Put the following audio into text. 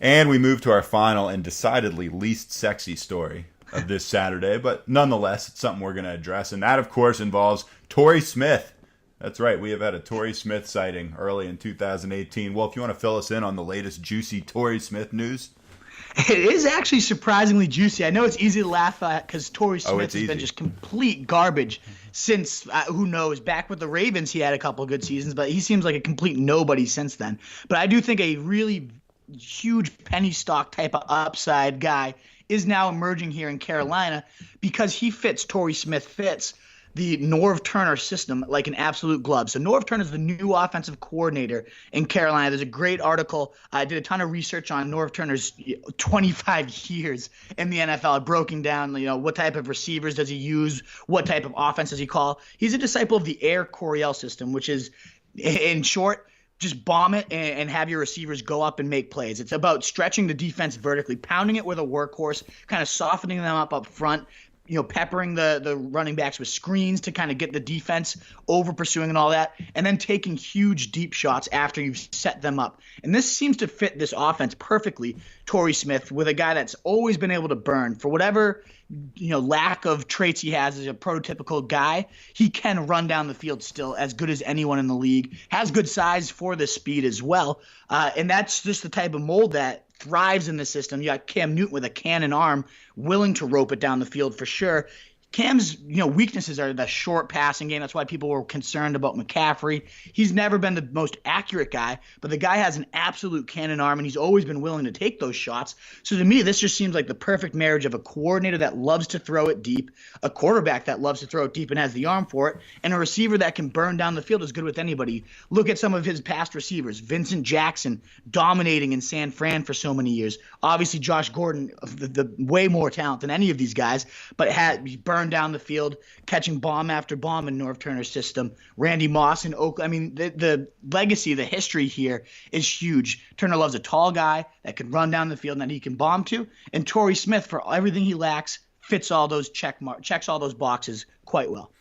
And we move to our final and decidedly least sexy story of this Saturday, but nonetheless, it's something we're going to address. And that, of course, involves Torrey Smith. That's right. We have had a Torrey Smith sighting early in 2018. Well, if you want to fill us in on the latest juicy Torrey Smith news. It is actually surprisingly juicy. I know it's easy to laugh at because Torrey Smith has been just complete garbage since, who knows, back with the Ravens he had a couple of good seasons, but he seems like a complete nobody since then. But I do think a really huge penny stock type of upside guy is now emerging here in Carolina because Torrey Smith fits the Norv Turner system like an absolute glove. So Norv Turner is the new offensive coordinator in Carolina. There's a great article. I did a ton of research on Norv Turner's 25 years in the NFL, broken down, what type of receivers does he use, what type of offense does he call. He's a disciple of the Air Coryell system, which is, in short, just bomb it and have your receivers go up and make plays. It's about stretching the defense vertically, pounding it with a workhorse, kind of softening them up front, peppering the running backs with screens to kind of get the defense over pursuing and all that, and then taking huge deep shots after you've set them up. And this seems to fit this offense perfectly, Torrey Smith, with a guy that's always been able to burn. For whatever lack of traits he has as a prototypical guy, he can run down the field still as good as anyone in the league, has good size for the speed as well. And that's just the type of mold that thrives in the system. You got Cam Newton with a cannon arm, willing to rope it down the field for sure. Cam's weaknesses are the short passing game. That's why people were concerned about McCaffrey. He's never been the most accurate guy, but the guy has an absolute cannon arm, and he's always been willing to take those shots. So to me, this just seems like the perfect marriage of a coordinator that loves to throw it deep, a quarterback that loves to throw it deep and has the arm for it, and a receiver that can burn down the field as good with anybody. Look at some of his past receivers. Vincent Jackson dominating in San Fran for so many years. Obviously, Josh Gordon, the way more talent than any of these guys, but he burned down the field, catching bomb after bomb in Norv Turner's system. Randy Moss in Oakland. I mean, the legacy, the history here is huge. Turner loves a tall guy that can run down the field and that he can bomb to. And Torrey Smith, for everything he lacks, fits all those checks all those boxes quite well.